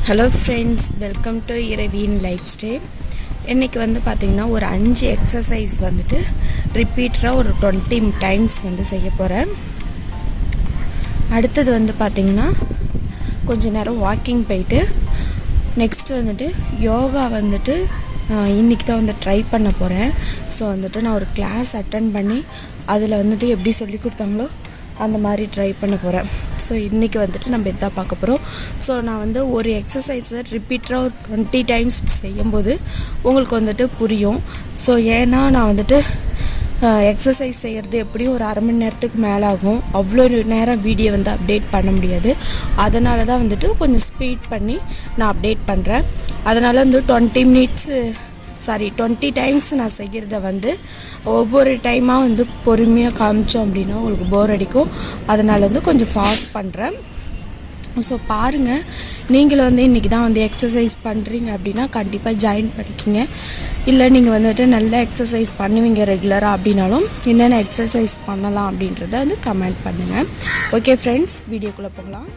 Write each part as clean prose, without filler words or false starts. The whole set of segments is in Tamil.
Hello friends, welcome to Iraiviyin lifestyle. இன்றைக்கி பார்த்திங்கன்னா ஒரு 5 எக்ஸசைஸ் ரிப்பீட்டராக ஒரு 20 டைம்ஸ் செய்ய போகிறேன். அடுத்தது பார்த்திங்கன்னா கொஞ்ச நேரம் வாக்கிங் போயிட்டு நெக்ஸ்ட்டு யோகா இன்றைக்கி தான் ட்ரை பண்ண போகிறேன். ஸோ நான் ஒரு கிளாஸ் அட்டன் பண்ணி அதில் எப்படி சொல்லி கொடுத்தாங்களோ அந்த மாதிரி ட்ரை பண்ண போகிறேன். ஸோ இன்றைக்கி நம்ம இதான் பார்க்க போகிறோம். ஸோ நான் ஒரு எக்ஸசைஸை ரிப்பீட்டராக ஒரு 20 டைம்ஸ் செய்யும்போது உங்களுக்கு புரியும். ஸோ ஏன்னா நான் எக்ஸசைஸ் செய்கிறது எப்படியும் ஒரு அரை மணி நேரத்துக்கு மேலே ஆகும். அவ்வளோ நேரம் வீடியோ அப்டேட் பண்ண முடியாது. அதனால தான் கொஞ்சம் ஸ்பீட் பண்ணி நான் அப்டேட் பண்ணுறேன். அதனால் 20 டைம்ஸ் நான் செய்கிறத ஒவ்வொரு டைமாக பொறுமையாக காமிச்சோம் அப்படின்னா உங்களுக்கு போர் அடிக்கும். அதனால் கொஞ்சம் ஃபாஸ்ட் பண்ணுறேன். ஸோ பாருங்கள், நீங்களும் இன்றைக்கி தான் எக்ஸசைஸ் பண்ணுறீங்க அப்படின்னா கண்டிப்பாக ஜாயின் பண்ணிக்கிங்க. இல்லை நீங்கள் நல்ல எக்ஸசைஸ் பண்ணுவீங்க ரெகுலராக அப்படின்னாலும் என்னென்ன எக்ஸசைஸ் பண்ணலாம் அப்படின்றத கமெண்ட் பண்ணுங்கள். ஓகே ஃப்ரெண்ட்ஸ், வீடியோக்குள்ளே போகலாம்.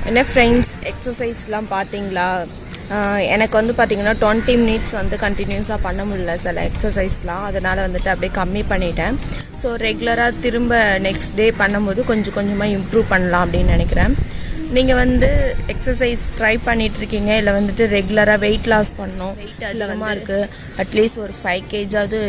என்ன ஃப்ரெண்ட்ஸ், எக்ஸசைஸ்லாம் பார்த்தீங்களா? எனக்கு வந்து பார்த்திங்கன்னா 20 மினிட்ஸ் வந்து கண்டினியூஸாக பண்ண முடியல சில எக்ஸசைஸ்லாம். அதனால் வந்துட்டு அப்படியே கம்மி பண்ணிட்டேன். ஸோ ரெகுலராக திரும்ப நெக்ஸ்ட் டே பண்ணும்போது கொஞ்சம் கொஞ்சமாக இம்ப்ரூவ் பண்ணலாம் அப்படின்னு நினைக்கிறேன். நீங்கள் வந்து எக்ஸசைஸ் ட்ரை பண்ணிகிட்ருக்கீங்க, இல்லை வந்துட்டு ரெகுலராக வெயிட் லாஸ் பண்ணணும், வெயிட் அதிகமாக இருக்குது, அட்லீஸ்ட் ஒரு 5 kg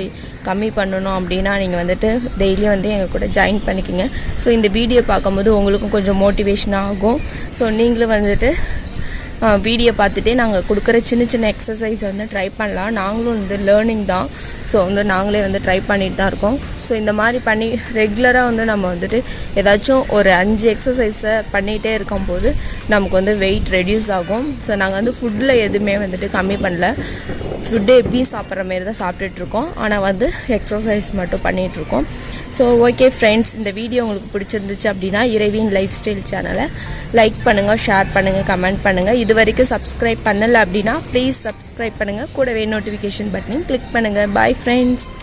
கம்மி பண்ணணும் அப்படின்னா நீங்கள் வந்துட்டு டெய்லியும் வந்து எங்கள் கூட ஜாயின் பண்ணிக்கிங்க. ஸோ இந்த வீடியோ பார்க்கும்போது உங்களுக்கும் கொஞ்சம் மோட்டிவேஷன் ஆகும். ஸோ நீங்களும் வந்துட்டு வீடியோ பார்த்துட்டே நாங்கள் கொடுக்குற சின்ன சின்ன எக்ஸசைஸ் வந்து ட்ரை பண்ணலாம். நாங்களும் வந்து லேர்னிங் தான். ஸோ வந்து நாங்களே வந்து ட்ரை பண்ணிட்டு தான் இருக்கோம். ஸோ இந்த மாதிரி பண்ணி ரெகுலராக வந்து நம்ம வந்துட்டு ஏதாச்சும் ஒரு 5 எக்ஸசைஸை பண்ணிகிட்டே இருக்கும்போது நமக்கு வந்து வெயிட் ரெடியூஸ் ஆகும். ஸோ நாங்கள் வந்து ஃபுட்டில் எதுவுமே வந்துட்டு கம்மி பண்ணல. ஃபுட்டு எப்படியும் சாப்பிட்ற மாரி தான் சாப்பிட்டுட்ருக்கோம். ஆனால் வந்து எக்ஸசைஸ் மட்டும் பண்ணிகிட்ருக்கோம். ஸோ ஓகே ஃப்ரெண்ட்ஸ், இந்த வீடியோ உங்களுக்கு பிடிச்சிருந்துச்சு அப்படின்னா இறைவியின் லைஃப் ஸ்டைல் சேனலை லைக் பண்ணுங்கள், ஷேர் பண்ணுங்கள், கமெண்ட் பண்ணுங்கள். இது வரைக்கும் சப்ஸ்கிரைப் பண்ணலை அப்படின்னா ப்ளீஸ் சப்ஸ்கிரைப் பண்ணுங்கள். கூடவே நோட்டிஃபிகேஷன் பட்டனையும் கிளிக் பண்ணுங்கள். Bye friends.